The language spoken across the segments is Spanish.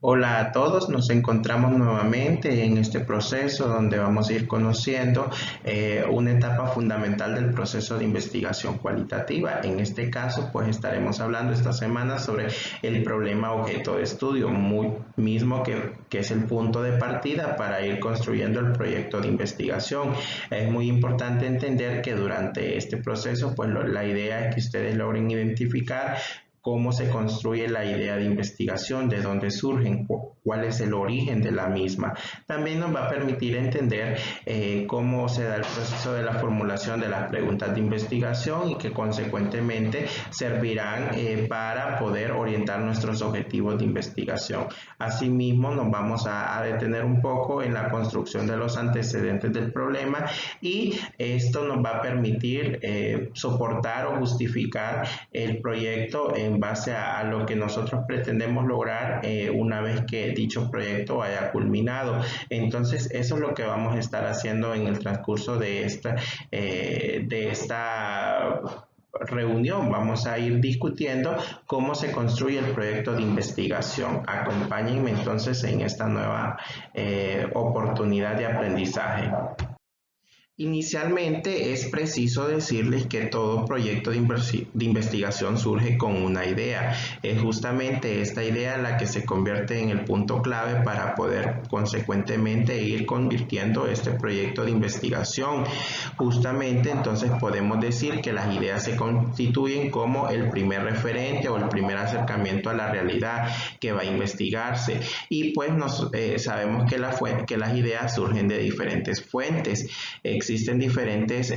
Hola a todos, nos encontramos nuevamente en este proceso donde vamos a ir conociendo una etapa fundamental del proceso de investigación cualitativa. En este caso, pues estaremos hablando esta semana sobre el problema objeto de estudio, mismo que es el punto de partida para ir construyendo el proyecto de investigación. Es muy importante entender que durante este proceso, pues la idea es que ustedes logren identificar cómo se construye la idea de investigación, de dónde surgen, cuál es el origen de la misma. También nos va a permitir entender cómo se da el proceso de la formulación de las preguntas de investigación y que consecuentemente servirán para poder orientar nuestros objetivos de investigación. Asimismo, nos vamos a detener un poco en la construcción de los antecedentes del problema y esto nos va a permitir soportar o justificar el proyecto en base a lo que nosotros pretendemos lograr una vez que dicho proyecto haya culminado. Entonces, eso es lo que vamos a estar haciendo en el transcurso de esta reunión. Vamos a ir discutiendo cómo se construye el proyecto de investigación. Acompáñenme entonces en esta nueva oportunidad de aprendizaje. Inicialmente es preciso decirles que todo proyecto de investigación surge con una idea. Es justamente esta idea la que se convierte en el punto clave para poder consecuentemente ir convirtiendo este proyecto de investigación. Justamente entonces podemos decir que las ideas se constituyen como el primer referente o el primer acercamiento a la realidad que va a investigarse. Y pues sabemos que las ideas surgen de diferentes fuentes. Existen diferentes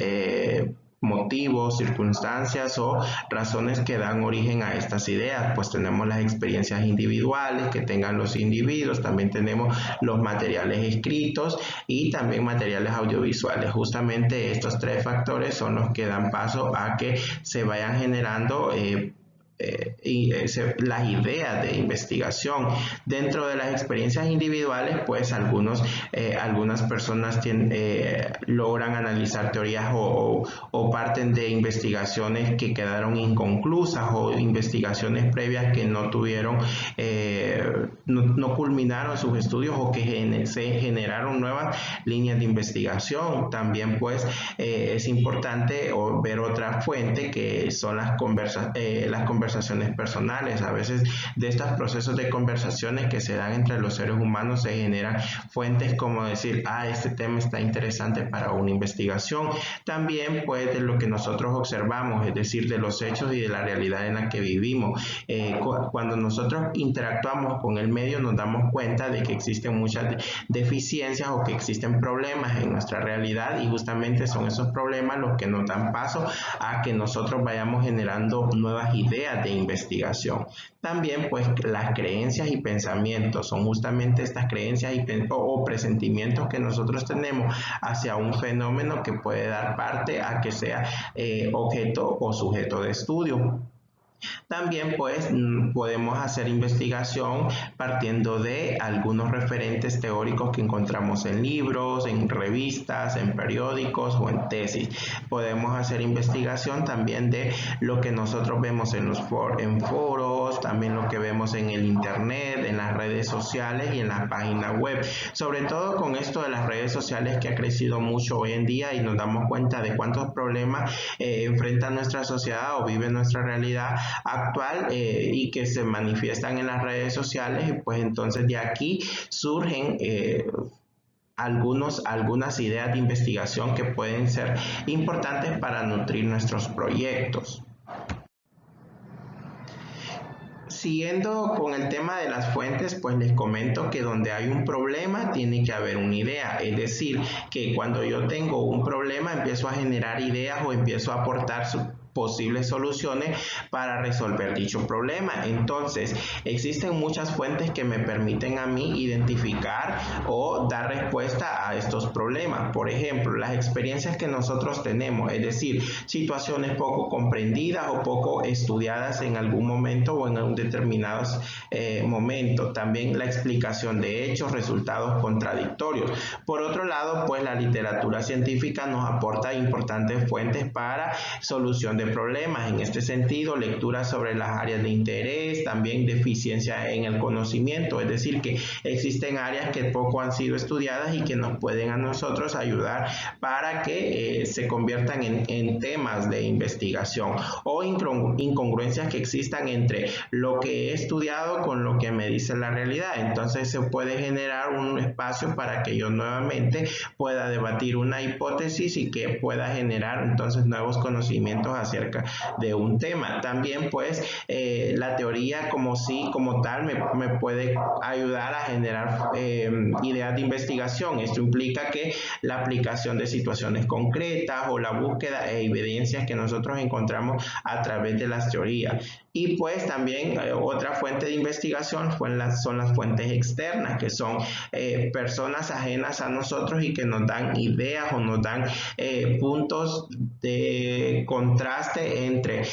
motivos, circunstancias o razones que dan origen a estas ideas. Pues tenemos las experiencias individuales que tengan los individuos, también tenemos los materiales escritos y también materiales audiovisuales. Justamente estos tres factores son los que dan paso a que se vayan generando las ideas de investigación. Dentro de las experiencias individuales, pues algunas personas logran analizar teorías o parten de investigaciones que quedaron inconclusas o investigaciones previas que no tuvieron, no culminaron sus estudios o que se generaron nuevas líneas de investigación. También pues es importante ver otra fuente que son las conversaciones personales. A veces de estos procesos de conversaciones que se dan entre los seres humanos se generan fuentes como decir, este tema está interesante para una investigación. También pues de lo que nosotros observamos, es decir, de los hechos y de la realidad en la que vivimos. Cuando nosotros interactuamos con el medio nos damos cuenta de que existen muchas deficiencias o que existen problemas en nuestra realidad y justamente son esos problemas los que nos dan paso a que nosotros vayamos generando nuevas ideas de investigación. También pues las creencias y pensamientos son justamente estas creencias o presentimientos que nosotros tenemos hacia un fenómeno que puede dar parte a que sea objeto o sujeto de estudio. También pues podemos hacer investigación partiendo de algunos referentes teóricos que encontramos en libros, en revistas, en periódicos o en tesis. Podemos hacer investigación también de lo que nosotros vemos en foros, también lo que vemos en el internet, en las redes sociales y en las páginas web. Sobre todo con esto de las redes sociales que ha crecido mucho hoy en día y nos damos cuenta de cuántos problemas enfrenta nuestra sociedad o vive nuestra realidad actual y que se manifiestan en las redes sociales, y pues entonces de aquí surgen algunas ideas de investigación que pueden ser importantes para nutrir nuestros proyectos. Siguiendo con el tema de las fuentes, pues les comento que donde hay un problema tiene que haber una idea. Es decir, que cuando yo tengo un problema empiezo a generar ideas o empiezo a aportar posibles soluciones para resolver dicho problema. Entonces, existen muchas fuentes que me permiten a mí identificar o dar respuesta a estos problemas. Por ejemplo, las experiencias que nosotros tenemos, es decir, situaciones poco comprendidas o poco estudiadas en algún momento o en un determinado momento. También la explicación de hechos, resultados contradictorios. Por otro lado, pues la literatura científica nos aporta importantes fuentes para solución de problemas. En este sentido, lectura sobre las áreas de interés, también deficiencia en el conocimiento, es decir, que existen áreas que poco han sido estudiadas y que nos pueden a nosotros ayudar para que se conviertan en temas de investigación, o incongruencias que existan entre lo que he estudiado con lo que me dice la realidad. Entonces se puede generar un espacio para que yo nuevamente pueda debatir una hipótesis y que pueda generar entonces nuevos conocimientos acerca de un tema. También pues la teoría como tal me puede ayudar a generar ideas de investigación. Esto implica que la aplicación de situaciones concretas o la búsqueda de evidencias que nosotros encontramos a través de las teorías. Y pues también otra fuente de investigación son las fuentes externas, que son personas ajenas a nosotros y que nos dan ideas o nos dan puntos de contraste entre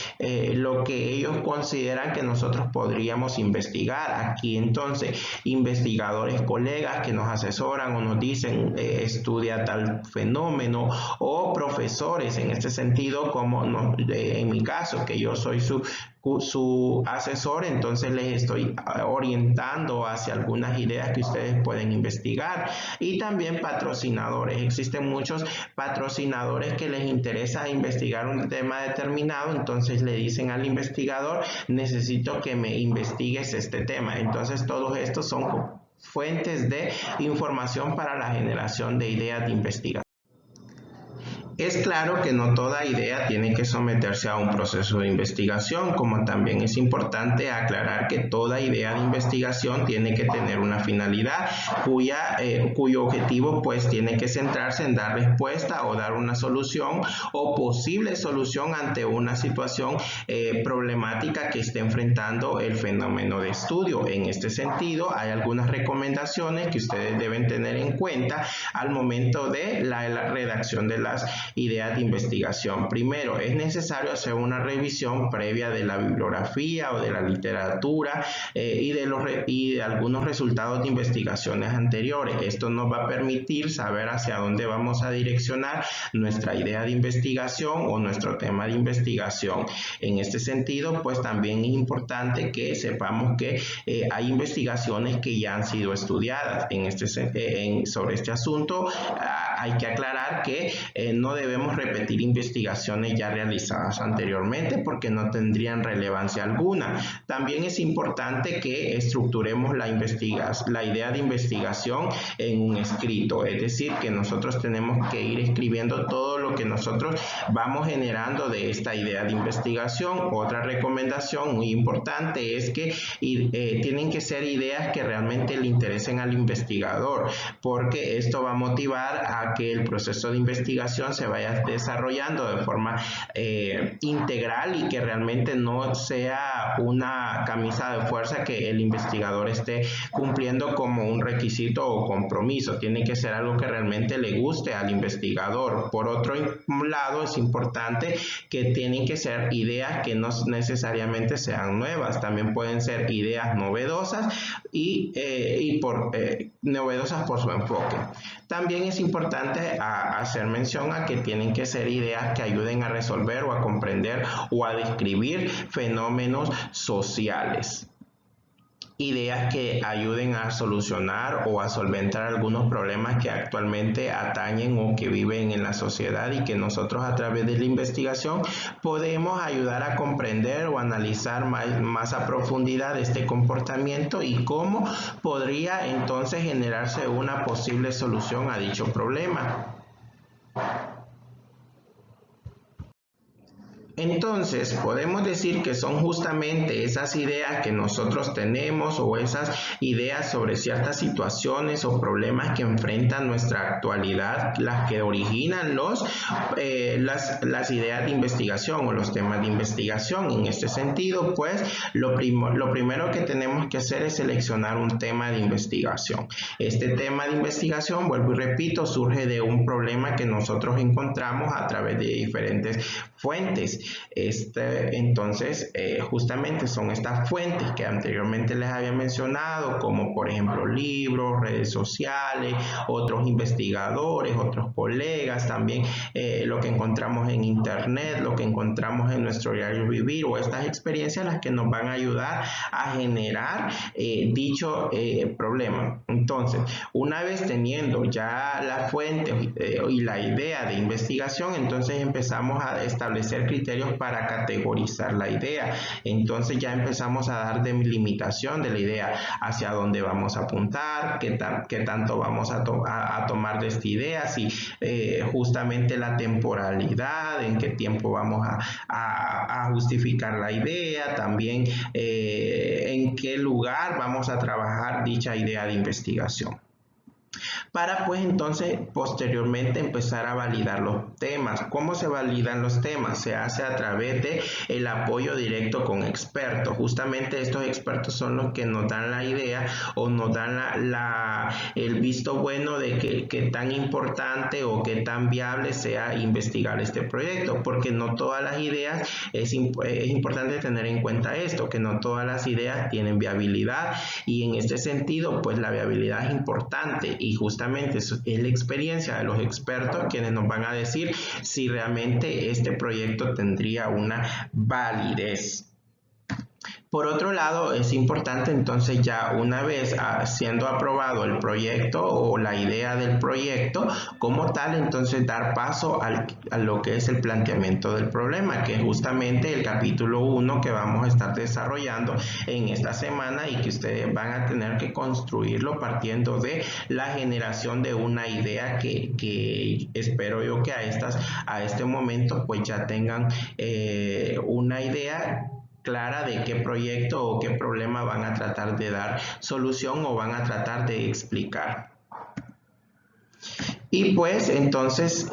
lo que ellos consideran que nosotros podríamos investigar. Aquí entonces investigadores colegas que nos asesoran o nos dicen estudia tal fenómeno, o profesores en este sentido, como en mi caso, que yo soy su asesor, entonces les estoy orientando hacia algunas ideas que ustedes pueden investigar. Y también patrocinadores. Existen muchos patrocinadores que les interesa investigar un tema determinado, entonces le dicen al investigador: necesito que me investigues este tema. Entonces todos estos son fuentes de información para la generación de ideas de investigación. Es claro que no toda idea tiene que someterse a un proceso de investigación, como también es importante aclarar que toda idea de investigación tiene que tener una finalidad cuyo objetivo pues tiene que centrarse en dar respuesta o dar una solución o posible solución ante una situación problemática que esté enfrentando el fenómeno de estudio. En este sentido, hay algunas recomendaciones que ustedes deben tener en cuenta al momento de la redacción de las ideas de investigación. Primero, es necesario hacer una revisión previa de la bibliografía o de la literatura y de algunos resultados de investigaciones anteriores. Esto nos va a permitir saber hacia dónde vamos a direccionar nuestra idea de investigación o nuestro tema de investigación. En este sentido, pues también es importante que sepamos que hay investigaciones que ya han sido estudiadas. Sobre este asunto hay que aclarar que no debemos repetir investigaciones ya realizadas anteriormente porque no tendrían relevancia alguna. También es importante que estructuremos la idea de investigación en un escrito, es decir, que nosotros tenemos que ir escribiendo todo lo que nosotros vamos generando de esta idea de investigación. Otra recomendación muy importante es que tienen que ser ideas que realmente le interesen al investigador, porque esto va a motivar a que el proceso de investigación se vaya desarrollando de forma integral y que realmente no sea una camisa de fuerza que el investigador esté cumpliendo como un requisito o compromiso. Tiene que ser algo que realmente le guste al investigador. Por otro lado, es importante que tienen que ser ideas que no necesariamente sean nuevas, también pueden ser ideas novedosas novedosas por su enfoque. También es importante hacer mención a que tienen que ser ideas que ayuden a resolver o a comprender o a describir fenómenos sociales. Ideas que ayuden a solucionar o a solventar algunos problemas que actualmente atañen o que viven en la sociedad y que nosotros a través de la investigación podemos ayudar a comprender o analizar más a profundidad este comportamiento y cómo podría entonces generarse una posible solución a dicho problema. Entonces, podemos decir que son justamente esas ideas que nosotros tenemos o esas ideas sobre ciertas situaciones o problemas que enfrentan nuestra actualidad las que originan las ideas de investigación o los temas de investigación. En este sentido, pues, lo primero que tenemos que hacer es seleccionar un tema de investigación. Este tema de investigación, vuelvo y repito, surge de un problema que nosotros encontramos a través de diferentes fuentes. Entonces, justamente son estas fuentes que anteriormente les había mencionado, como por ejemplo libros, redes sociales, otros investigadores, otros colegas, también lo que encontramos en internet, lo que encontramos en nuestro diario vivir, o estas experiencias las que nos van a ayudar a generar dicho problema. Entonces, una vez teniendo ya la fuente y la idea de investigación, entonces empezamos a establecer criterios para categorizar la idea. Entonces ya empezamos a dar delimitación de la idea, hacia dónde vamos a apuntar, qué tanto vamos a tomar de esta idea, si justamente la temporalidad, en qué tiempo vamos a justificar la idea, también en qué lugar vamos a trabajar dicha idea de investigación, para pues entonces posteriormente empezar a validar los temas. ¿Cómo se validan los temas? Se hace a través de el apoyo directo con expertos. Justamente estos expertos son los que nos dan la idea o nos dan el visto bueno de que tan importante o que tan viable sea investigar este proyecto, porque no todas las ideas, es importante tener en cuenta esto, que no todas las ideas tienen viabilidad, y en este sentido pues la viabilidad es importante, y justamente es la experiencia de los expertos quienes nos van a decir si realmente este proyecto tendría una validez. Por otro lado, es importante entonces, ya una vez siendo aprobado el proyecto o la idea del proyecto como tal, entonces dar paso a lo que es el planteamiento del problema, que es justamente el capítulo 1 que vamos a estar desarrollando en esta semana, y que ustedes van a tener que construirlo partiendo de la generación de una idea que espero yo que a este momento pues ya tengan una idea clara de qué proyecto o qué problema van a tratar de dar solución o van a tratar de explicar. Y pues entonces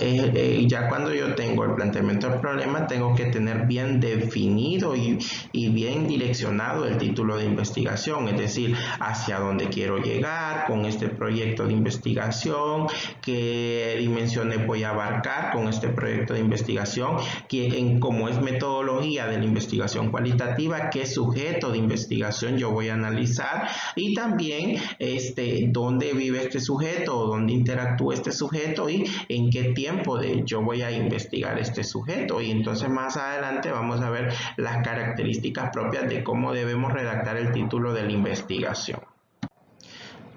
ya cuando yo tengo el planteamiento del problema, tengo que tener bien definido y bien direccionado el título de investigación, es decir, hacia dónde quiero llegar con este proyecto de investigación, qué dimensiones voy a abarcar con este proyecto de investigación, cómo es metodología de la investigación cualitativa, qué sujeto de investigación yo voy a analizar, y también dónde vive este sujeto o dónde interactúa este sujeto y en qué tiempo yo voy a investigar este sujeto. Y entonces más adelante vamos a ver las características propias de cómo debemos redactar el título de la investigación.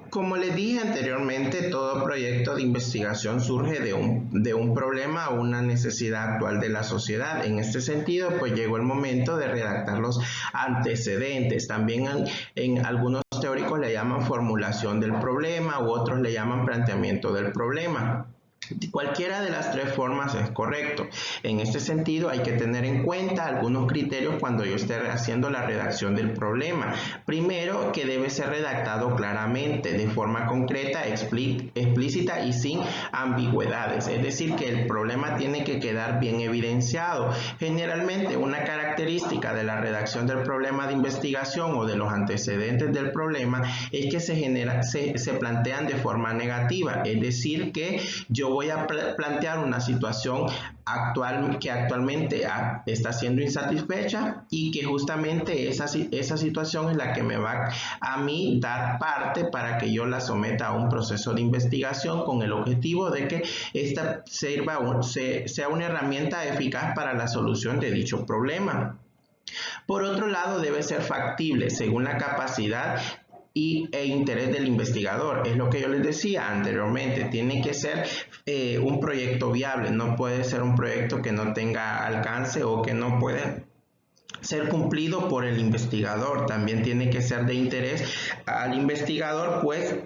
Como les dije anteriormente, todo proyecto de investigación surge de un problema o una necesidad actual de la sociedad. En este sentido, pues llegó el momento de redactar los antecedentes. También en algunos teóricos le llaman formulación del problema, u otros le llaman planteamiento del problema. Cualquiera de las tres formas es correcto. En este sentido, hay que tener en cuenta algunos criterios cuando yo esté haciendo la redacción del problema. Primero, que debe ser redactado claramente, de forma concreta, explícita y sin ambigüedades. Es decir, que el problema tiene que quedar bien evidenciado. Generalmente, una característica de la redacción del problema de investigación o de los antecedentes del problema es que se plantean de forma negativa. Es decir, que yo voy a plantear una situación que actualmente está siendo insatisfecha, y que justamente esa situación es la que me va a mí dar parte para que yo la someta a un proceso de investigación, con el objetivo de que esta sea una herramienta eficaz para la solución de dicho problema. Por otro lado, debe ser factible según la capacidad e interés del investigador. Es lo que yo les decía anteriormente, tiene que ser un proyecto viable, no puede ser un proyecto que no tenga alcance o que no puede ser cumplido por el investigador. También tiene que ser de interés al investigador, pues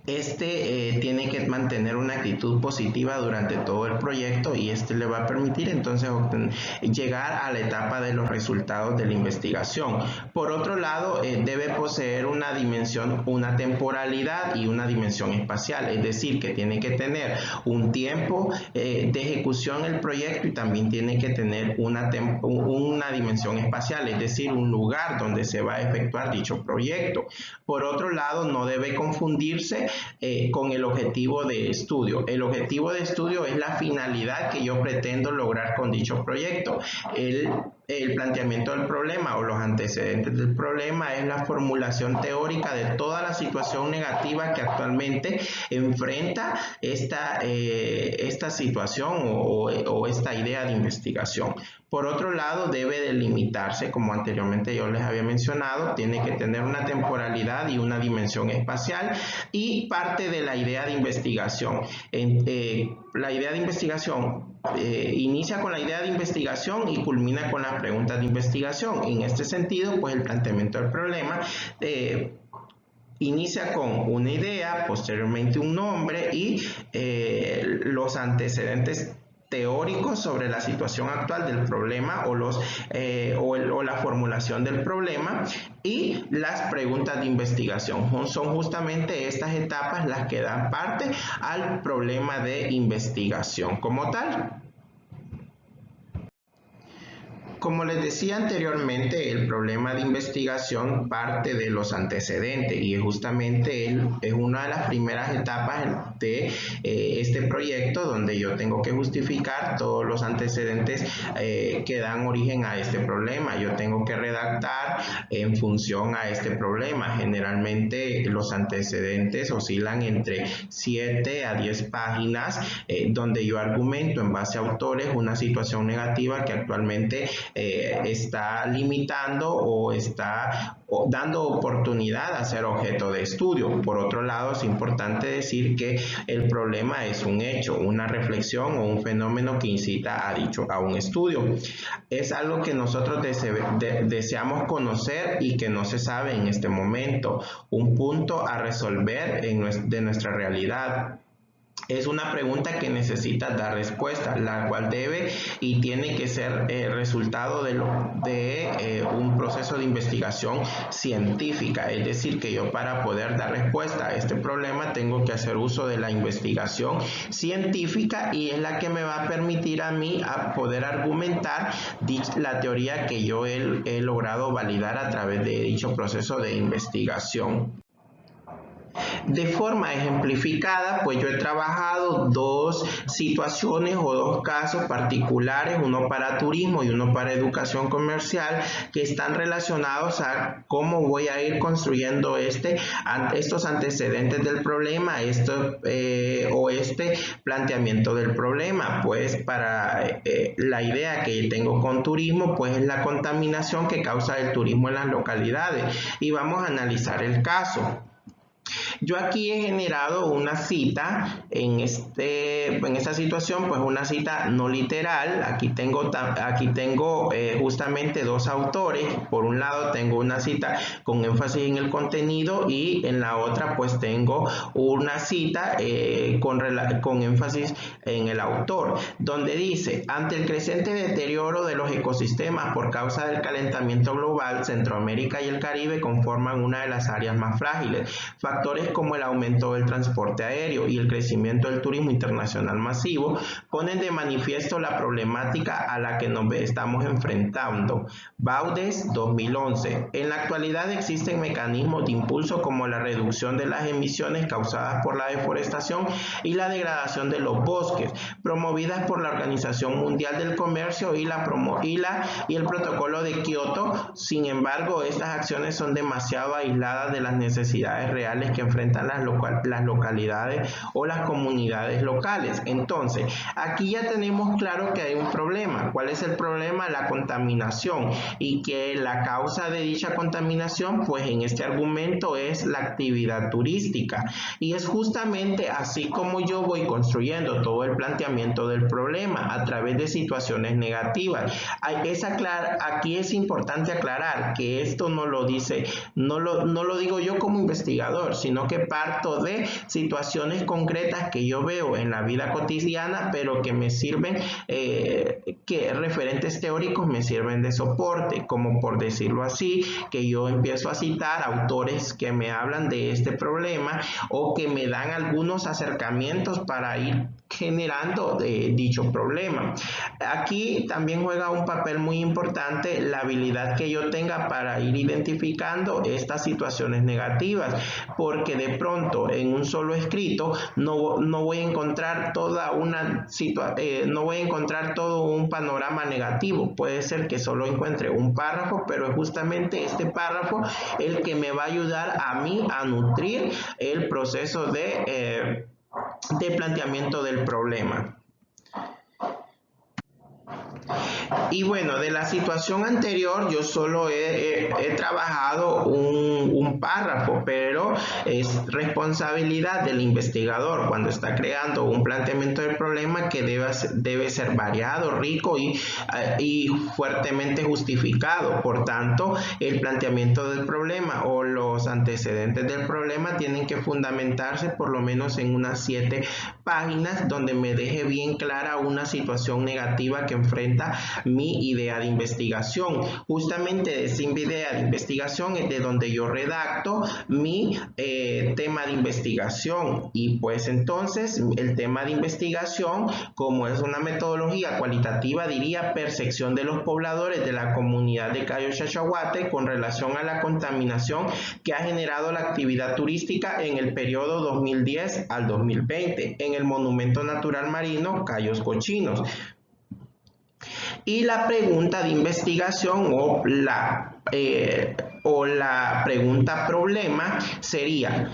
tiene que mantener una actitud positiva durante todo el proyecto, y le va a permitir entonces llegar a la etapa de los resultados de la investigación. Por otro lado, debe poseer una dimensión, una temporalidad y una dimensión espacial, es decir, que tiene que tener un tiempo de ejecución el proyecto, y también tiene que tener una dimensión espacial, es decir, un lugar donde se va a efectuar dicho proyecto. Por otro lado, no debe confundirse con el objetivo de estudio. El objetivo de estudio es la finalidad que yo pretendo lograr con dicho proyecto. El planteamiento del problema o los antecedentes del problema es la formulación teórica de toda la situación negativa que actualmente enfrenta esta situación o esta idea de investigación. Por otro lado, debe delimitarse, como anteriormente yo les había mencionado, tiene que tener una temporalidad y una dimensión espacial, y parte de la idea de investigación. La idea de investigación inicia con la idea de investigación y culmina con las preguntas de investigación. En este sentido, pues el planteamiento del problema inicia con una idea, posteriormente un nombre y los antecedentes teóricos sobre la situación actual del problema o la formulación del problema y las preguntas de investigación. Son justamente estas etapas las que dan parte al problema de investigación como tal. Como les decía anteriormente, el problema de investigación parte de los antecedentes y justamente es una de las primeras etapas de este proyecto, donde yo tengo que justificar todos los antecedentes que dan origen a este problema. Yo tengo que redactar en función a este problema. Generalmente los antecedentes oscilan entre 7 a 10 páginas, donde yo argumento en base a autores una situación negativa que actualmente está limitando o está dando oportunidad a ser objeto de estudio. Por otro lado, es importante decir que el problema es un hecho, una reflexión o un fenómeno que incita a un estudio. Es algo que nosotros deseamos conocer y que no se sabe en este momento, un punto a resolver de nuestra realidad. Es una pregunta que necesita dar respuesta, la cual debe y tiene que ser resultado de un proceso de investigación científica. Es decir, que yo, para poder dar respuesta a este problema, tengo que hacer uso de la investigación científica, y es la que me va a permitir a mí a poder argumentar la teoría que yo he logrado validar a través de dicho proceso de investigación. De forma ejemplificada, pues yo he trabajado dos situaciones o dos casos particulares, uno para turismo y uno para educación comercial, que están relacionados a cómo voy a ir construyendo estos antecedentes del problema, o este planteamiento del problema. Pues para la idea que tengo con turismo, pues es la contaminación que causa el turismo en las localidades, y vamos a analizar el caso. Yo aquí he generado una cita en esta situación, pues una cita no literal. Aquí tengo justamente dos autores. Por un lado tengo una cita con énfasis en el contenido, y en la otra pues tengo una cita con énfasis en el autor, donde dice: ante el creciente deterioro de los ecosistemas por causa del calentamiento global, Centroamérica y el Caribe conforman una de las áreas más frágiles. Factores como el aumento del transporte aéreo y el crecimiento del turismo internacional masivo ponen de manifiesto la problemática a la que nos estamos enfrentando. Baudes, 2011. En la actualidad existen mecanismos de impulso como la reducción de las emisiones causadas por la deforestación y la degradación de los bosques, promovidas por la Organización Mundial del Comercio y el Protocolo de Kioto. Sin embargo, estas acciones son demasiado aisladas de las necesidades reales que enfrentan las localidades o las comunidades locales. Entonces, aquí ya tenemos claro que hay un problema. ¿Cuál es el problema? La contaminación, y que la causa de dicha contaminación, pues en este argumento, es la actividad turística. Y es justamente así como yo voy construyendo todo el planteamiento del problema, a través de situaciones negativas. Aquí es importante aclarar que esto no lo digo yo como investigador, sino que parto de situaciones concretas que yo veo en la vida cotidiana, pero que me sirven, que referentes teóricos me sirven de soporte, como por decirlo así, que yo empiezo a citar autores que me hablan de este problema o que me dan algunos acercamientos para ir generando dicho problema. Aquí también juega un papel muy importante la habilidad que yo tenga para ir identificando estas situaciones negativas, porque de pronto en un solo escrito no voy a encontrar no voy a encontrar todo un panorama negativo. Puede ser que solo encuentre un párrafo, pero es justamente este párrafo el que me va a ayudar a mí a nutrir el proceso de planteamiento del problema. Y bueno, de la situación anterior yo solo he trabajado un párrafo, pero es responsabilidad del investigador cuando está creando un planteamiento del problema que debe ser variado, rico y fuertemente justificado. Por tanto, el planteamiento del problema o los antecedentes del problema tienen que fundamentarse por lo menos en unas 7 páginas donde me deje bien clara una situación negativa que enfrenta mi idea de investigación. Justamente de esa idea de investigación es de donde yo redacto mi tema de investigación, y pues entonces el tema de investigación, como es una metodología cualitativa, diría percepción de los pobladores de la comunidad de Cayo Chachahuate con relación a la contaminación que ha generado la actividad turística en el periodo 2010 al 2020 en el Monumento Natural Marino Cayos Cochinos. Y la pregunta de investigación o la pregunta problema sería: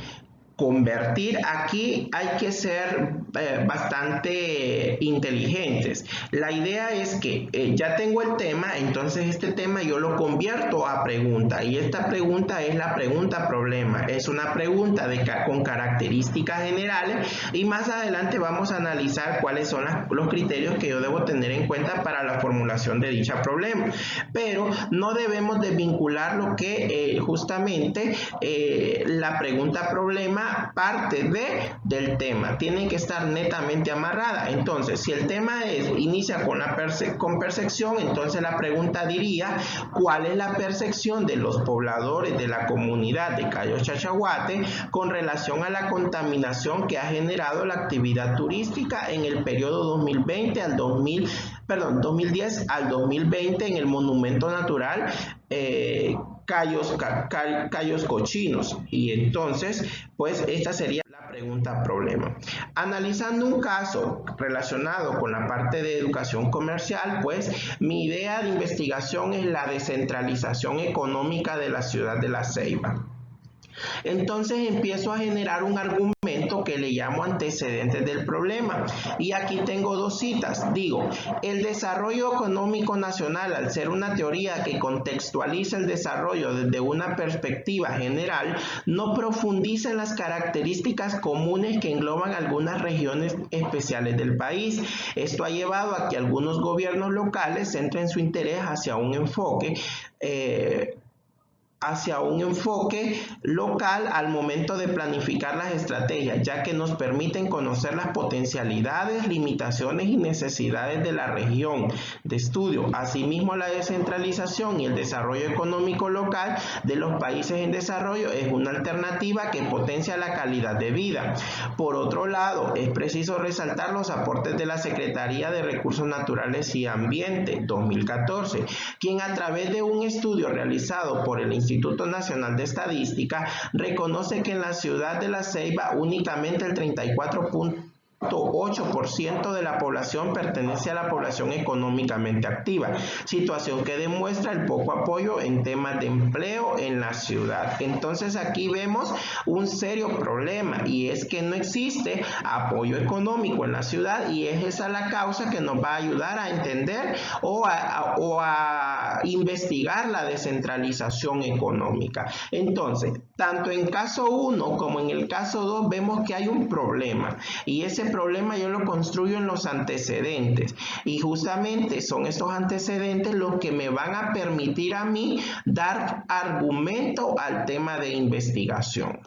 convertir. Aquí hay que ser bastante inteligentes. La idea es que ya tengo el tema, entonces este tema yo lo convierto a pregunta, y esta pregunta es la pregunta problema. Es una pregunta con características generales, y más adelante vamos a analizar cuáles son los criterios que yo debo tener en cuenta para la formulación de dicha problema. Pero no debemos desvincular lo que justamente la pregunta problema parte del tema, tiene que estar netamente amarrada. Entonces, si el tema inicia con percepción, entonces la pregunta diría: ¿cuál es la percepción de los pobladores de la comunidad de Cayo Chachahuate con relación a la contaminación que ha generado la actividad turística en el periodo 2010 al 2020 en el Monumento Natural Cayos Cochinos? Y entonces, pues esta sería la pregunta problema. Analizando un caso relacionado con la parte de educación comercial, pues mi idea de investigación es la descentralización económica de la ciudad de La Ceiba. Entonces empiezo a generar un argumento que le llamo antecedentes del problema, y aquí tengo 2 citas. Digo: el desarrollo económico nacional, al ser una teoría que contextualiza el desarrollo desde una perspectiva general, no profundiza en las características comunes que engloban algunas regiones especiales del país. Esto ha llevado a que algunos gobiernos locales centren su interés hacia un enfoque local al momento de planificar las estrategias, ya que nos permiten conocer las potencialidades, limitaciones y necesidades de la región de estudio. Asimismo, la descentralización y el desarrollo económico local de los países en desarrollo es una alternativa que potencia la calidad de vida. Por otro lado, es preciso resaltar los aportes de la Secretaría de Recursos Naturales y Ambiente 2014, quien, a través de un estudio realizado por el Instituto Nacional de Estadística, reconoce que en la ciudad de La Ceiba únicamente el 34.8% de la población pertenece a la población económicamente activa, situación que demuestra el poco apoyo en temas de empleo en la ciudad. Entonces aquí vemos un serio problema, y es que no existe apoyo económico en la ciudad, y es esa la causa que nos va a ayudar a entender o a investigar la descentralización económica. Entonces, tanto en caso 1 como en el caso 2 vemos que hay un problema, y ese problema yo lo construyo en los antecedentes, y justamente son estos antecedentes los que me van a permitir a mí dar argumento al tema de investigación.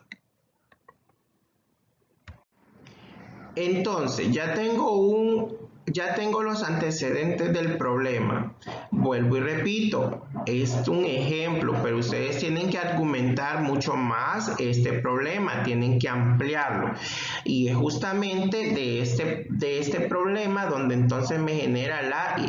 Entonces, ya tengo ya tengo los antecedentes del problema. Vuelvo y repito, es un ejemplo, pero ustedes tienen que argumentar mucho más este problema, tienen que ampliarlo. Y es justamente de este problema donde entonces me genera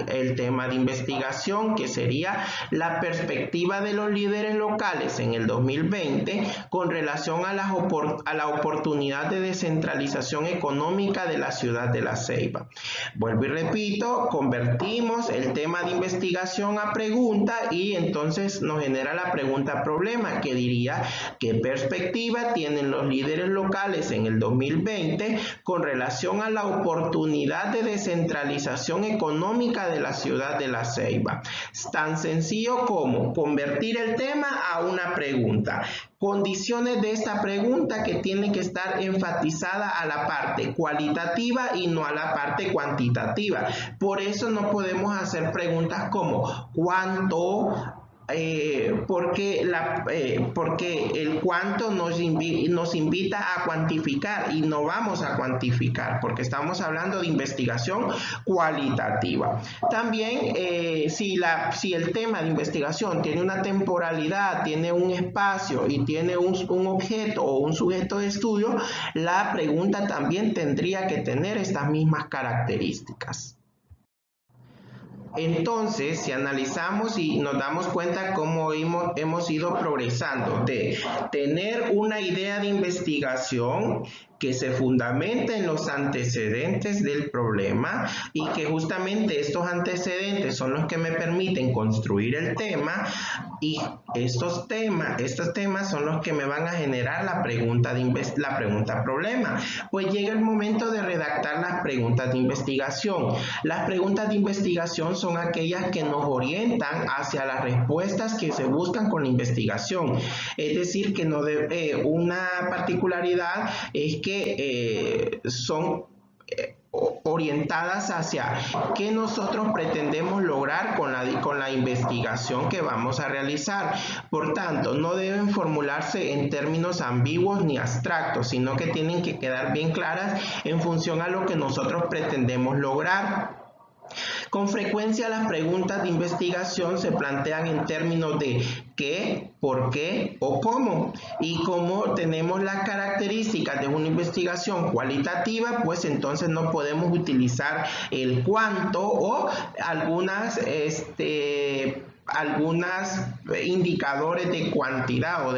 el tema de investigación, que sería la perspectiva de los líderes locales en el 2020 con relación a la oportunidad de descentralización económica de la ciudad de La Ceiba. Vuelvo y repito, convertimos el tema de investigación a pregunta y entonces nos genera la pregunta problema, que diría ¿qué perspectiva tienen los líderes locales en el 2020 con relación a la oportunidad de descentralización económica de la ciudad de La Ceiba? Es tan sencillo como convertir el tema a una pregunta. Condiciones de esta pregunta que tiene que estar enfatizada a la parte cualitativa y no a la parte cuantitativa. Por eso no podemos hacer preguntas como ¿cuánto? Porque el cuánto nos invita a cuantificar y no vamos a cuantificar porque estamos hablando de investigación cualitativa. También si el tema de investigación tiene una temporalidad, tiene un espacio y tiene un objeto o un sujeto de estudio, la pregunta también tendría que tener estas mismas características. Entonces, si analizamos y nos damos cuenta cómo hemos ido progresando de tener una idea de investigación que se fundamenta en los antecedentes del problema y que justamente estos antecedentes son los que me permiten construir el tema, y estos temas son los que me van a generar la pregunta problema. Pues llega el momento de redactar las preguntas de investigación. Las preguntas de investigación son aquellas que nos orientan hacia las respuestas que se buscan con la investigación. Es decir, que una particularidad es que son orientadas hacia qué nosotros pretendemos lograr con la investigación que vamos a realizar. Por tanto, no deben formularse en términos ambiguos ni abstractos, sino que tienen que quedar bien claras en función a lo que nosotros pretendemos lograr. Con frecuencia las preguntas de investigación se plantean en términos de qué, por qué o cómo. Y como tenemos las características de una investigación cualitativa, pues entonces no podemos utilizar el cuánto o algunos indicadores de cantidad o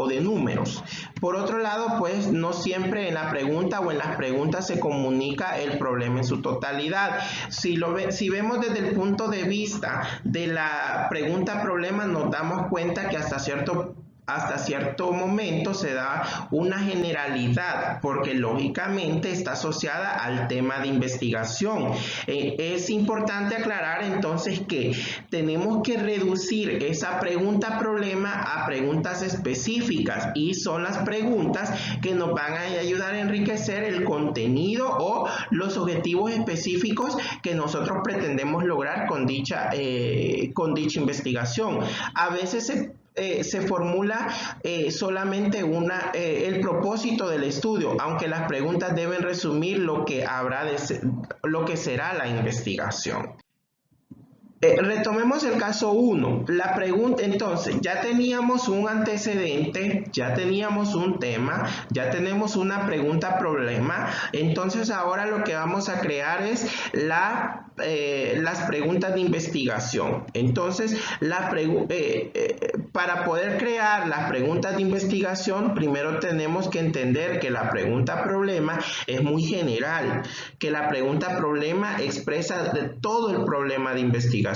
de números. Por otro lado, pues no siempre en la pregunta o en las preguntas se comunica el problema en su totalidad. Si vemos desde el punto de vista de la pregunta problema, nos damos cuenta que hasta cierto momento se da una generalidad porque lógicamente está asociada al tema de investigación. Es importante aclarar entonces que tenemos que reducir esa pregunta problema a preguntas específicas, y son las preguntas que nos van a ayudar a enriquecer el contenido o los objetivos específicos que nosotros pretendemos lograr con dicha investigación. A veces se formula solamente el propósito del estudio, aunque las preguntas deben resumir lo que será la investigación. Retomemos el caso 1. La pregunta, entonces, ya teníamos un antecedente, ya teníamos un tema, ya tenemos una pregunta problema. Entonces ahora lo que vamos a crear es las preguntas de investigación. Entonces, para poder crear las preguntas de investigación, primero tenemos que entender que la pregunta problema es muy general, que la pregunta problema expresa todo el problema de investigación,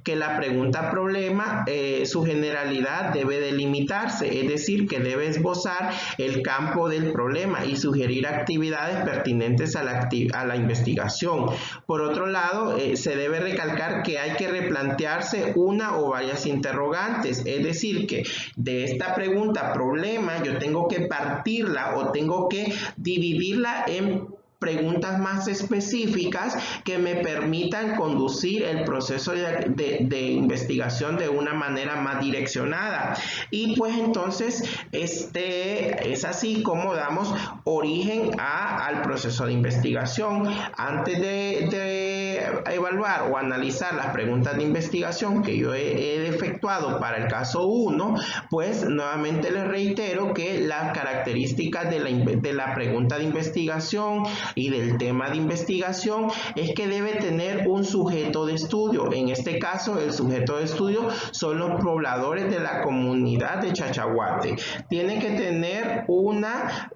que la pregunta problema, su generalidad debe delimitarse, es decir, que debe esbozar el campo del problema y sugerir actividades pertinentes a la investigación. Por otro lado, se debe recalcar que hay que replantearse una o varias interrogantes, es decir, que de esta pregunta problema yo tengo que partirla o tengo que dividirla en preguntas más específicas que me permitan conducir el proceso de investigación de una manera más direccionada. Y pues entonces es así como damos origen al proceso de investigación. Antes de evaluar o analizar las preguntas de investigación que yo he efectuado para el caso 1, pues nuevamente les reitero que las características de la pregunta de investigación y del tema de investigación es que debe tener un sujeto de estudio. En este caso, el sujeto de estudio son los pobladores de la comunidad de Chachahuate. Tiene que tener una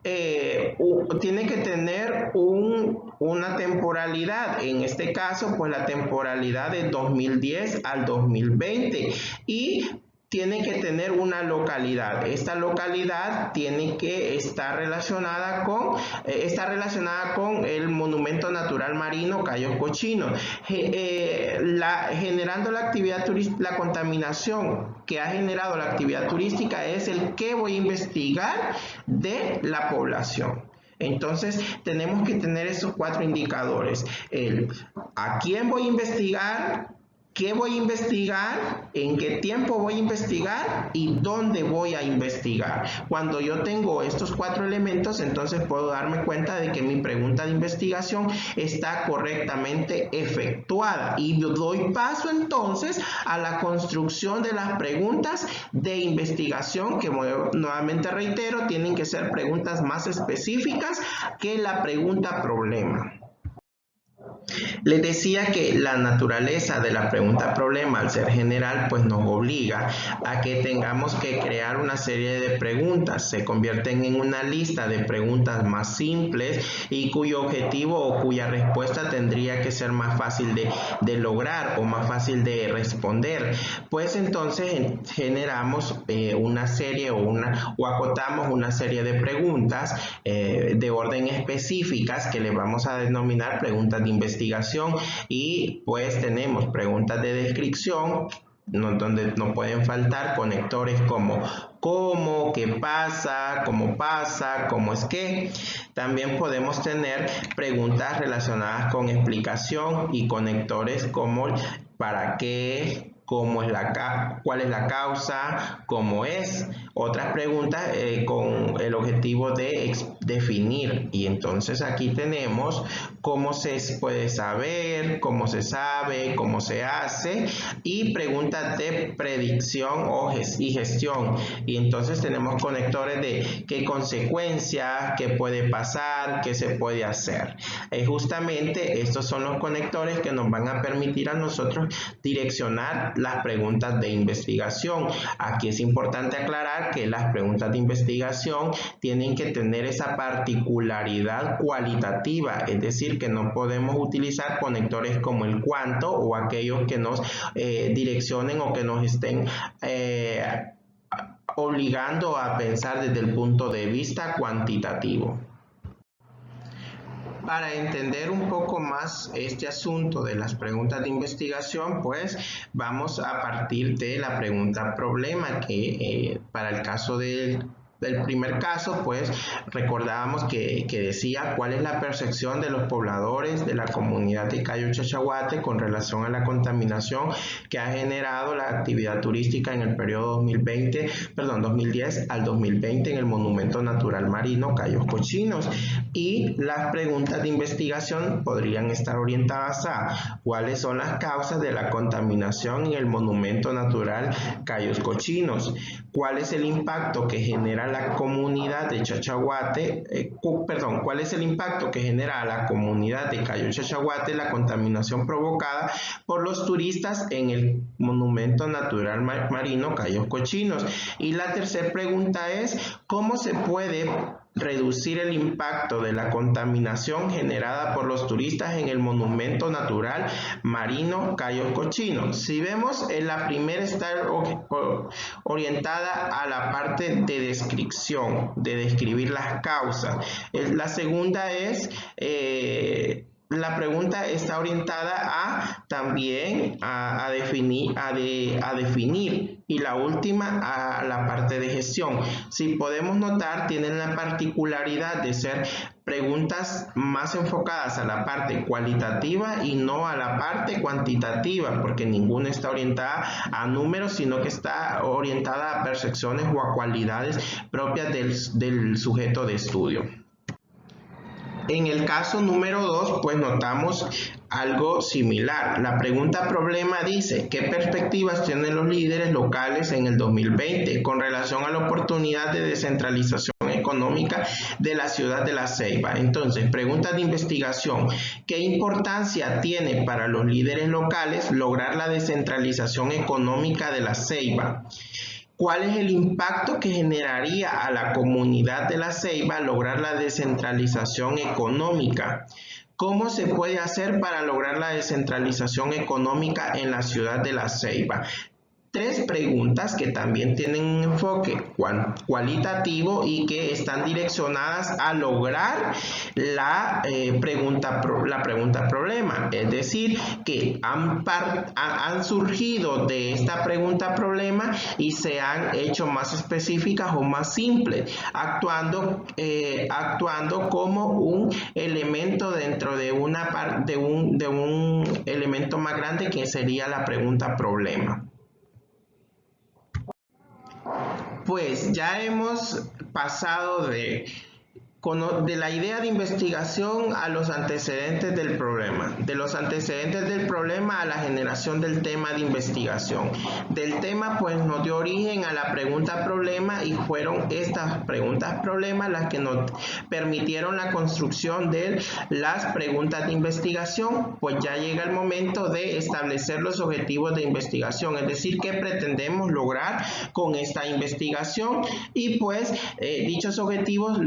temporalidad. En este caso, pues la temporalidad de 2010 al 2020 y tiene que tener una localidad. Esta localidad tiene que estar relacionada con el Monumento Natural Marino Cayos Cochinos, generando la actividad turística. La contaminación que ha generado la actividad turística es el que voy a investigar de la población. Entonces, tenemos que tener esos 4 indicadores: a quién voy a investigar, qué voy a investigar, en qué tiempo voy a investigar y dónde voy a investigar. Cuando yo tengo estos 4 elementos, entonces puedo darme cuenta de que mi pregunta de investigación está correctamente efectuada y doy paso entonces a la construcción de las preguntas de investigación, que nuevamente reitero, tienen que ser preguntas más específicas que la pregunta problema. Les decía que la naturaleza de la pregunta problema, al ser general, pues nos obliga a que tengamos que crear una serie de preguntas. Se convierten en una lista de preguntas más simples y cuyo objetivo o cuya respuesta tendría que ser más fácil de lograr o más fácil de responder. Pues entonces generamos una serie o acotamos una serie de preguntas de orden específicas que le vamos a denominar preguntas de investigación, y pues tenemos preguntas de descripción donde no pueden faltar conectores como cómo, qué pasa, cómo es que. También podemos tener preguntas relacionadas con explicación y conectores como para qué, cuál es la causa, cómo es. Otras preguntas con el objetivo de definir. Y entonces aquí tenemos cómo se puede saber, cómo se sabe, cómo se hace, y preguntas de predicción y gestión. Y entonces tenemos conectores de qué consecuencias, qué puede pasar, qué se puede hacer. Justamente estos son los conectores que nos van a permitir a nosotros direccionar las preguntas de investigación. Aquí es importante aclarar que las preguntas de investigación tienen que tener esa particularidad cualitativa, es decir, que no podemos utilizar conectores como el cuánto o aquellos que nos direccionen o que nos estén obligando a pensar desde el punto de vista cuantitativo. Para entender un poco más este asunto de las preguntas de investigación, pues vamos a partir de la pregunta problema, que para el caso del primer caso, pues recordábamos que decía cuál es la percepción de los pobladores de la comunidad de Cayo Chachahuate con relación a la contaminación que ha generado la actividad turística en el periodo 2010 al 2020 en el Monumento Natural Marino Cayos Cochinos. Y las preguntas de investigación podrían estar orientadas a cuáles son las causas de la contaminación en el Monumento Natural Cayos Cochinos, cuál es el impacto que genera la comunidad de Chachahuate, cuál es el impacto que genera a la comunidad de Cayo Chachahuate la contaminación provocada por los turistas en el Monumento Natural Marino Cayos Cochinos. Y la tercera pregunta es, ¿cómo se puede reducir el impacto de la contaminación generada por los turistas en el Monumento Natural Marino Cayos Cochinos? Si vemos, la primera está orientada a la parte de descripción, de describir las causas. La segunda es la pregunta está orientada también a definir y la última a la parte de gestión. Si podemos notar, tienen la particularidad de ser preguntas más enfocadas a la parte cualitativa y no a la parte cuantitativa, porque ninguna está orientada a números, sino que está orientada a percepciones o a cualidades propias del sujeto de estudio. En el caso número 2, pues notamos algo similar. La pregunta problema dice, ¿qué perspectivas tienen los líderes locales en el 2020 con relación a la oportunidad de descentralización económica de la ciudad de La Ceiba? Entonces, pregunta de investigación, ¿qué importancia tiene para los líderes locales lograr la descentralización económica de La Ceiba? ¿Cuál es el impacto que generaría a la comunidad de La Ceiba lograr la descentralización económica? ¿Cómo se puede hacer para lograr la descentralización económica en la ciudad de La Ceiba? Tres preguntas que también tienen un enfoque cualitativo y que están direccionadas a lograr la pregunta problema, es decir, que han surgido de esta pregunta problema y se han hecho más específicas o más simples, actuando como un elemento dentro de un elemento más grande que sería la pregunta problema. Pues ya hemos pasado de la idea de investigación a los antecedentes del problema, de los antecedentes del problema a la generación del tema de investigación. Del tema pues nos dio origen a la pregunta problema y fueron estas preguntas problema las que nos permitieron la construcción de las preguntas de investigación. Pues ya llega el momento de establecer los objetivos de investigación, es decir, qué pretendemos lograr con esta investigación y pues dichos objetivos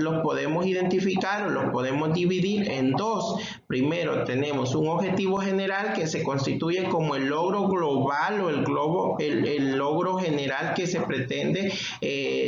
los podemos identificar o los podemos dividir en dos. Primero tenemos un objetivo general que se constituye como el logro global o el logro general que se pretende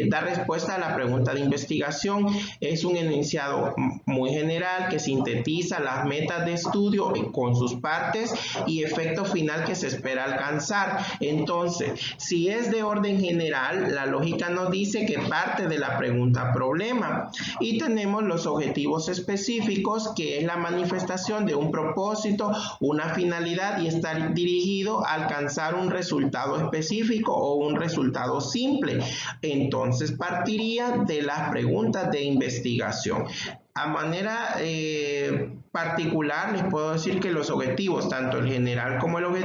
dar respuesta a la pregunta de investigación. Es un enunciado muy general que sintetiza las metas de estudio con sus partes y efecto final que se espera alcanzar. Entonces, si es de orden general, la lógica nos dice que parte de la pregunta problema. Y tenemos los objetivos específicos, que es la manifestación de un propósito, una finalidad y estar dirigido a alcanzar un resultado específico o un resultado simple. Entonces partiría de las preguntas de investigación. A manera particular les puedo decir que los objetivos, tanto el general como los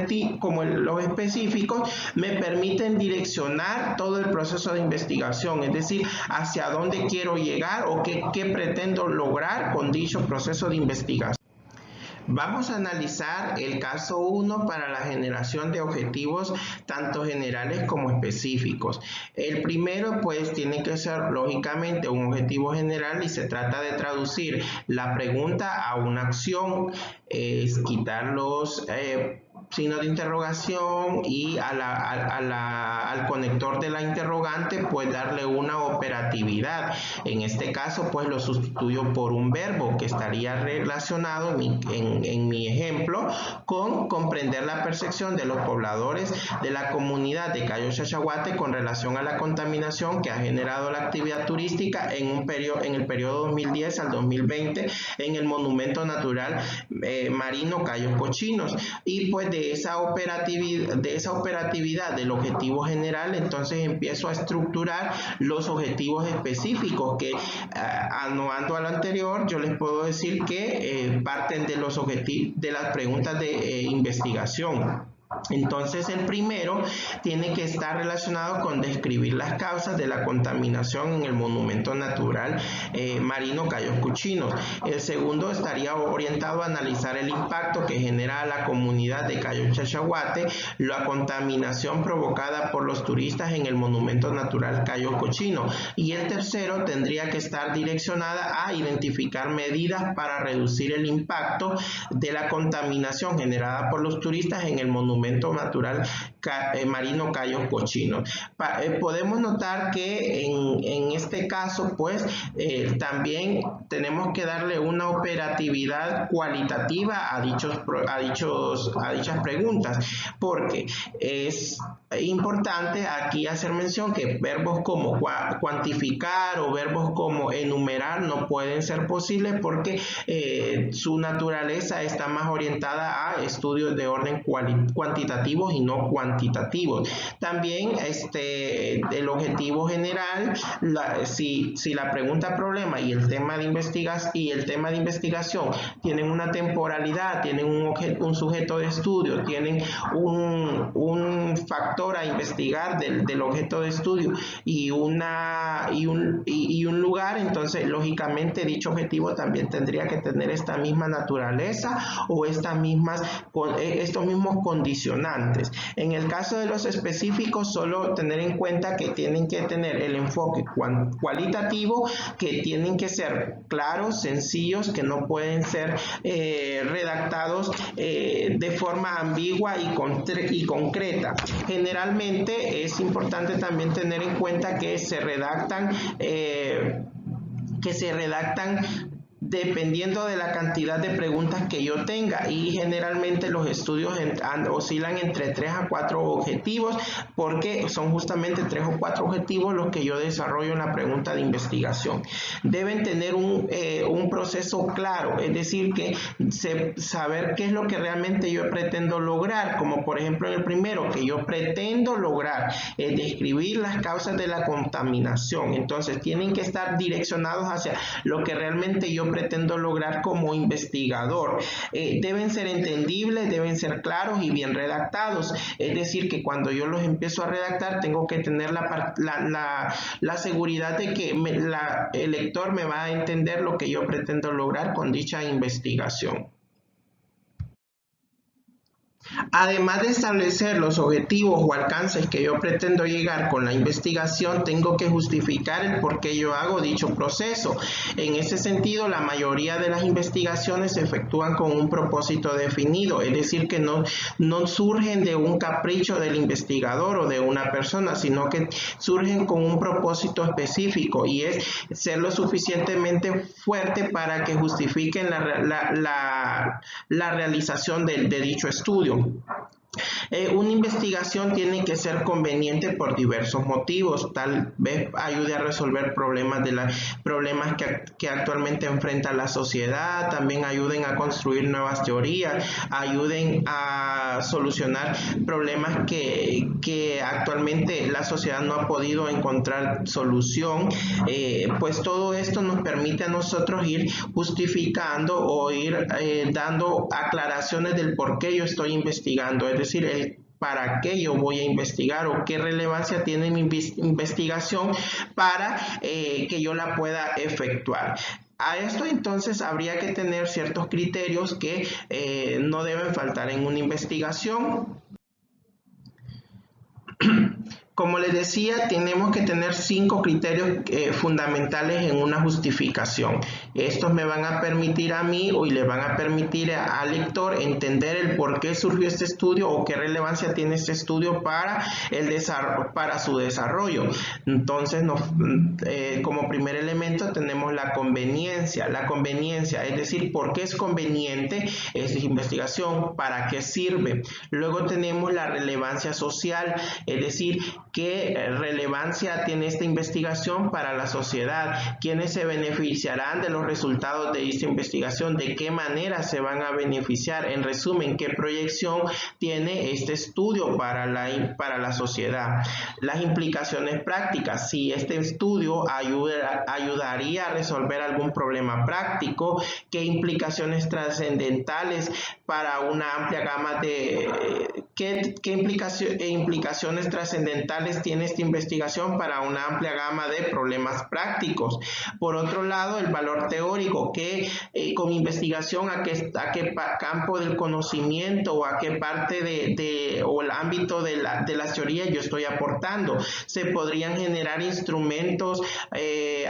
específicos, me permiten direccionar todo el proceso de investigación, es decir, hacia dónde quiero llegar o qué pretendo lograr con dicho proceso de investigación. Vamos a analizar el caso 1 para la generación de objetivos tanto generales como específicos. El primero pues tiene que ser lógicamente un objetivo general y se trata de traducir la pregunta a una acción, es quitar los signos de interrogación y al conector de la interrogante pues darle una operatividad. En este caso pues lo sustituyo por un verbo que estaría relacionado en mi ejemplo con comprender la percepción de los pobladores de la comunidad de Cayo Chachahuate con relación a la contaminación que ha generado la actividad turística en el periodo 2010 al 2020 en el monumento natural marino Cayos Cochinos. Y pues de esa operatividad del objetivo general, entonces empiezo a estructurar los objetivos específicos que, aunando a lo anterior, yo les puedo decir que parten de los objetivos de las preguntas de investigación. Entonces el primero tiene que estar relacionado con describir las causas de la contaminación en el monumento natural marino Cayos Cochinos. El segundo estaría orientado a analizar el impacto que genera a la comunidad de Cayo Chachahuate la contaminación provocada por los turistas en el monumento natural Cayos Cochinos. Y el tercero tendría que estar direccionada a identificar medidas para reducir el impacto de la contaminación generada por los turistas en el monumento natural marino Cayos Cochinos. Podemos notar que en este caso pues también tenemos que darle una operatividad cualitativa a dichas preguntas, porque es importante aquí hacer mención que verbos como cuantificar o verbos como enumerar no pueden ser posibles porque su naturaleza está más orientada a estudios de orden cuantitativos y no cuantitativos. También el objetivo general, si la pregunta problema y el tema de investigación tienen una temporalidad, tienen un sujeto de estudio, tienen un factor a investigar del objeto de estudio y un lugar, entonces lógicamente dicho objetivo también tendría que tener esta misma naturaleza o estos mismos condicionantes. En el caso de los específicos, solo tener en cuenta que tienen que tener el enfoque cualitativo, que tienen que ser claros, sencillos, que no pueden ser redactados de forma ambigua y concreta. Generalmente es importante también tener en cuenta que se redactan dependiendo de la cantidad de preguntas que yo tenga, y generalmente los estudios oscilan entre 3 a 4 objetivos porque son justamente 3 o 4 objetivos los que yo desarrollo en la pregunta de investigación. Deben tener un proceso claro, es decir, que saber qué es lo que realmente yo pretendo lograr, como por ejemplo en el primero, que yo pretendo lograr describir las causas de la contaminación. Entonces tienen que estar direccionados hacia lo que realmente yo pretendo lograr como investigador. Deben ser entendibles, deben ser claros y bien redactados. Es decir, que cuando yo los empiezo a redactar, tengo que tener la seguridad de que el lector me va a entender lo que yo pretendo lograr con dicha investigación. Además de establecer los objetivos o alcances que yo pretendo llegar con la investigación, tengo que justificar el por qué yo hago dicho proceso. En ese sentido, la mayoría de las investigaciones se efectúan con un propósito definido, es decir, que no surgen de un capricho del investigador o de una persona, sino que surgen con un propósito específico, y es ser lo suficientemente fuerte para que justifiquen la realización de dicho estudio. Una investigación tiene que ser conveniente por diversos motivos, tal vez ayude a resolver problemas que actualmente enfrenta la sociedad, también ayuden a construir nuevas teorías, ayuden a solucionar problemas que actualmente la sociedad no ha podido encontrar solución. Pues todo esto nos permite a nosotros ir justificando o ir dando aclaraciones del por qué yo estoy investigando, es decir, para qué yo voy a investigar o qué relevancia tiene mi investigación para que yo la pueda efectuar. A esto entonces habría que tener ciertos criterios que no deben faltar en una investigación. Como les decía, tenemos que tener 5 criterios fundamentales en una justificación. Estos me van a permitir a mí y le van a permitir al lector entender el por qué surgió este estudio o qué relevancia tiene este estudio para su desarrollo. Entonces, como primer elemento tenemos la conveniencia. La conveniencia, es decir, por qué es conveniente esta investigación, para qué sirve. Luego tenemos la relevancia social, es decir, qué relevancia tiene esta investigación para la sociedad, quiénes se beneficiarán de los resultados de esta investigación, de qué manera se van a beneficiar, en resumen, qué proyección tiene este estudio para la sociedad. Las implicaciones prácticas, si este estudio ayudaría a resolver algún problema práctico, qué implicaciones trascendentales para una amplia gama de qué implicaciones trascendentales tiene esta investigación para una amplia gama de problemas prácticos. Por otro lado, el valor teórico, que con investigación a qué campo del conocimiento o a qué parte o el ámbito de las teorías yo estoy aportando. Se podrían generar instrumentos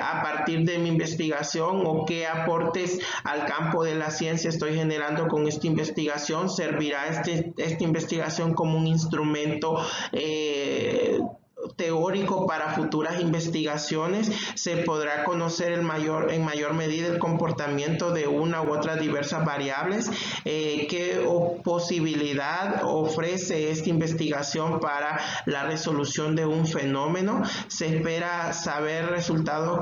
a partir de mi investigación, o qué aportes al campo de la ciencia estoy generando con esta investigación. ¿Servirá esta investigación como un instrumento teórico para futuras investigaciones, se podrá conocer en mayor medida el comportamiento de una u otras diversas variables, qué posibilidad ofrece esta investigación para la resolución de un fenómeno. Se espera saber resultados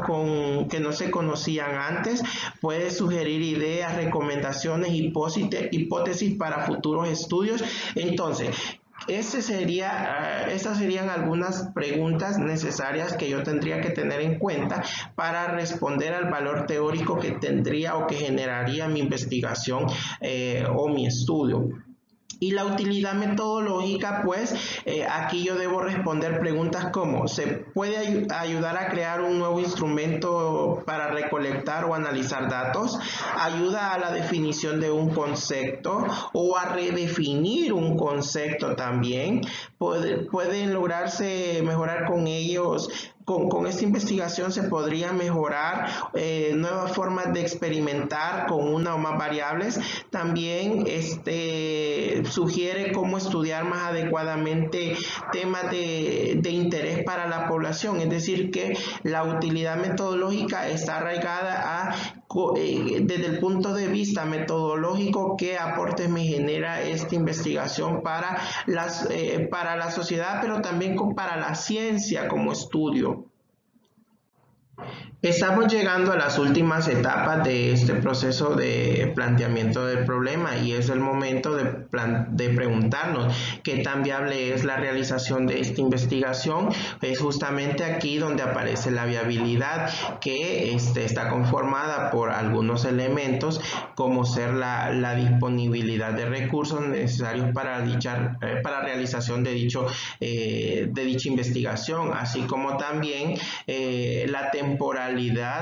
que no se conocían antes, puede sugerir ideas, recomendaciones, hipótesis para futuros estudios. Entonces, estas serían algunas preguntas necesarias que yo tendría que tener en cuenta para responder al valor teórico que tendría o que generaría mi investigación o mi estudio. Y la utilidad metodológica, pues aquí yo debo responder preguntas como: ¿se puede ayudar a crear un nuevo instrumento para recolectar o analizar datos? ¿Ayuda a la definición de un concepto o a redefinir un concepto también? ¿Pueden lograrse mejorar con ellos? Con esta investigación se podría mejorar nuevas formas de experimentar con una o más variables. También sugiere cómo estudiar más adecuadamente temas de interés para la población. Es decir, que la utilidad metodológica está arraigada desde el punto de vista metodológico, qué aportes me genera esta investigación para la sociedad, pero también para la ciencia como estudio. Estamos llegando a las últimas etapas de este proceso de planteamiento del problema, y es el momento de preguntarnos qué tan viable es la realización de esta investigación. Es justamente aquí donde aparece la viabilidad, que está conformada por algunos elementos, como ser la disponibilidad de recursos necesarios para realización de dicha investigación, así como también la temporalidad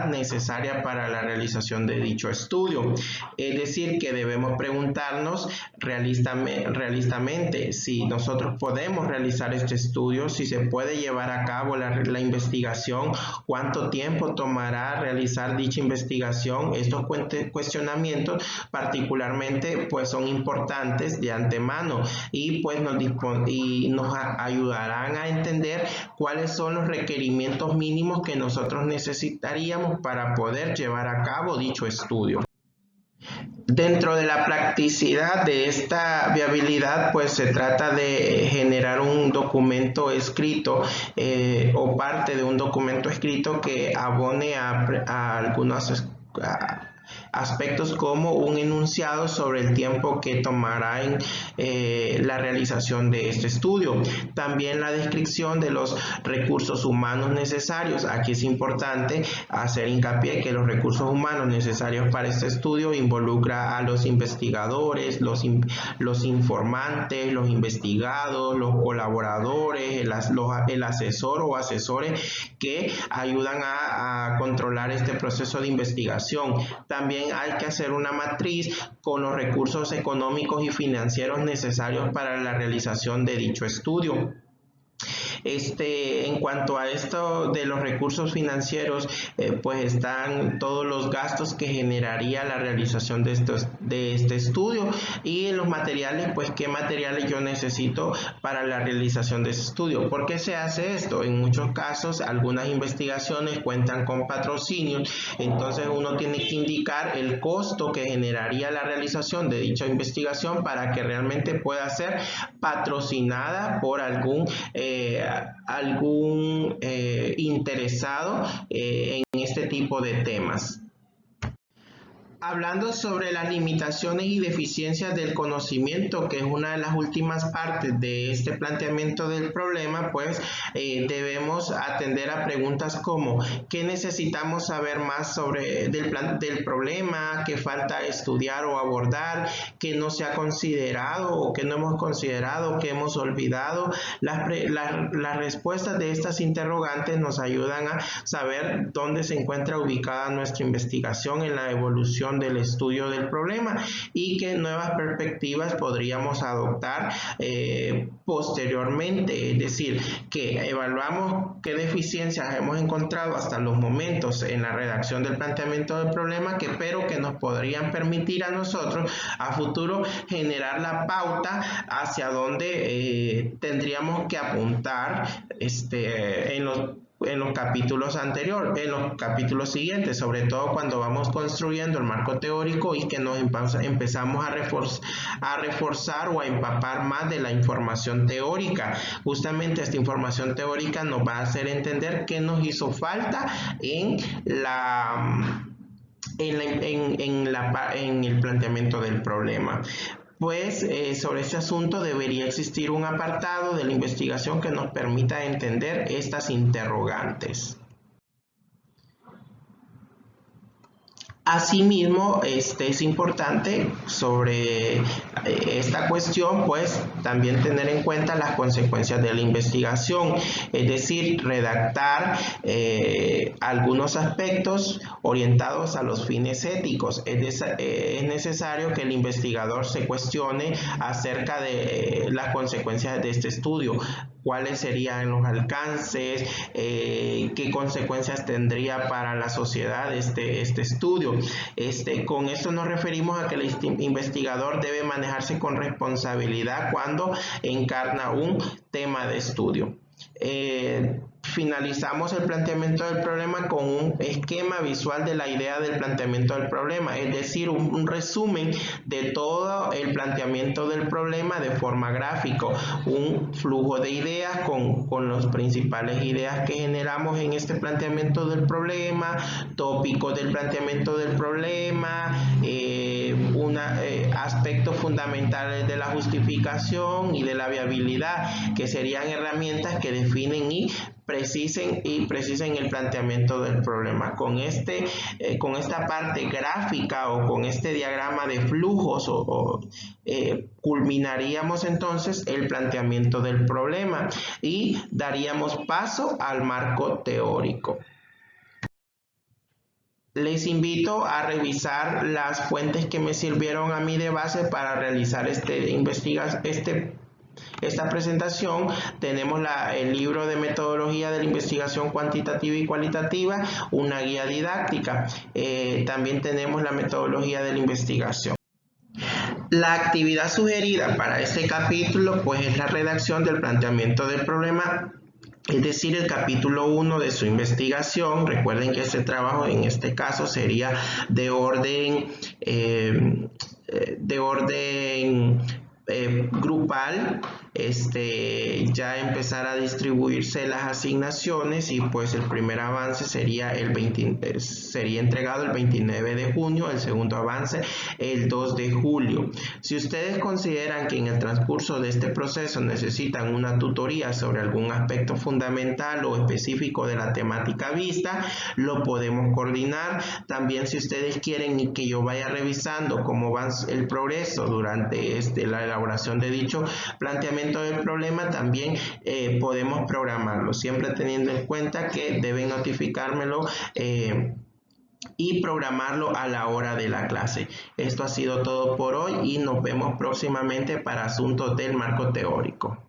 necesaria para la realización de dicho estudio. Es decir, que debemos preguntarnos realistamente si nosotros podemos realizar este estudio, si se puede llevar a cabo la investigación, cuánto tiempo tomará realizar dicha investigación. Estos cuestionamientos particularmente pues son importantes de antemano, y pues nos ayudarán a entender cuáles son los requerimientos mínimos que nosotros necesitamos para poder llevar a cabo dicho estudio. Dentro de la practicidad de esta viabilidad, pues se trata de generar un documento escrito o parte de un documento escrito que abone a algunos aspectos, como un enunciado sobre el tiempo que tomará en la realización de este estudio. También la descripción de los recursos humanos necesarios. Aquí es importante hacer hincapié que los recursos humanos necesarios para este estudio involucra a los investigadores, los informantes, los investigados, los colaboradores, el asesor o asesores que ayudan a controlar este proceso de investigación. También hay que hacer una matriz con los recursos económicos y financieros necesarios para la realización de dicho estudio. En cuanto a esto de los recursos financieros, pues están todos los gastos que generaría la realización de este estudio, y en los materiales, pues qué materiales yo necesito para la realización de ese estudio. ¿Por qué se hace esto? En muchos casos, algunas investigaciones cuentan con patrocinios, entonces uno tiene que indicar el costo que generaría la realización de dicha investigación para que realmente pueda ser patrocinada por algún interesado en este tipo de temas. Hablando sobre las limitaciones y deficiencias del conocimiento, que es una de las últimas partes de este planteamiento del problema, pues debemos atender a preguntas como: ¿qué necesitamos saber más del problema? ¿Qué falta estudiar o abordar? ¿Qué no se ha considerado o qué no hemos considerado? ¿Qué hemos olvidado? Las respuestas de estas interrogantes nos ayudan a saber dónde se encuentra ubicada nuestra investigación en la evolución conclusión del estudio del problema y qué nuevas perspectivas podríamos adoptar posteriormente. Es decir, que evaluamos qué deficiencias hemos encontrado hasta los momentos en la redacción del planteamiento del problema, pero que nos podrían permitir a nosotros a futuro generar la pauta hacia donde tendríamos que apuntar en los capítulos anteriores, en los capítulos siguientes, sobre todo cuando vamos construyendo el marco teórico y que nos empezamos a reforzar o a empapar más de la información teórica. Justamente esta información teórica nos va a hacer entender qué nos hizo falta en el planteamiento del problema. Pues sobre este asunto debería existir un apartado de la investigación que nos permita entender estas interrogantes. Asimismo, es importante sobre esta cuestión, pues también tener en cuenta las consecuencias de la investigación, es decir, redactar algunos aspectos orientados a los fines éticos. Es necesario que el investigador se cuestione acerca de las consecuencias de este estudio. ¿Cuáles serían los alcances? ¿Qué consecuencias tendría para la sociedad este estudio? Con esto nos referimos a que el investigador debe manejarse con responsabilidad cuando encarna un tema de estudio. Finalizamos el planteamiento del problema con un esquema visual de la idea del planteamiento del problema, es decir, un resumen de todo el planteamiento del problema de forma gráfica, un flujo de ideas con las principales ideas que generamos en este planteamiento del problema, tópicos del planteamiento del problema, aspectos fundamentales de la justificación y de la viabilidad, que serían herramientas que definen y precisen el planteamiento del problema. Con esta parte gráfica o con este diagrama de flujos culminaríamos entonces el planteamiento del problema y daríamos paso al marco teórico. Les invito a revisar las fuentes que me sirvieron a mí de base para realizar esta presentación. Tenemos el libro de metodología de la investigación cuantitativa y cualitativa, una guía didáctica. También tenemos la metodología de la investigación. La actividad sugerida para este capítulo pues es la redacción del planteamiento del problema, es decir, el capítulo 1 de su investigación. Recuerden que este trabajo en este caso sería de orden grupal. Ya empezar a distribuirse las asignaciones y pues el primer avance sería entregado el 29 de junio, el segundo avance el 2 de julio. Si ustedes consideran que en el transcurso de este proceso necesitan una tutoría sobre algún aspecto fundamental o específico de la temática vista, lo podemos coordinar. También, si ustedes quieren que yo vaya revisando cómo va el progreso durante la elaboración de dicho planteamiento del problema, también podemos programarlo, siempre teniendo en cuenta que deben notificármelo y programarlo a la hora de la clase. Esto ha sido todo por hoy y nos vemos próximamente para asuntos del marco teórico.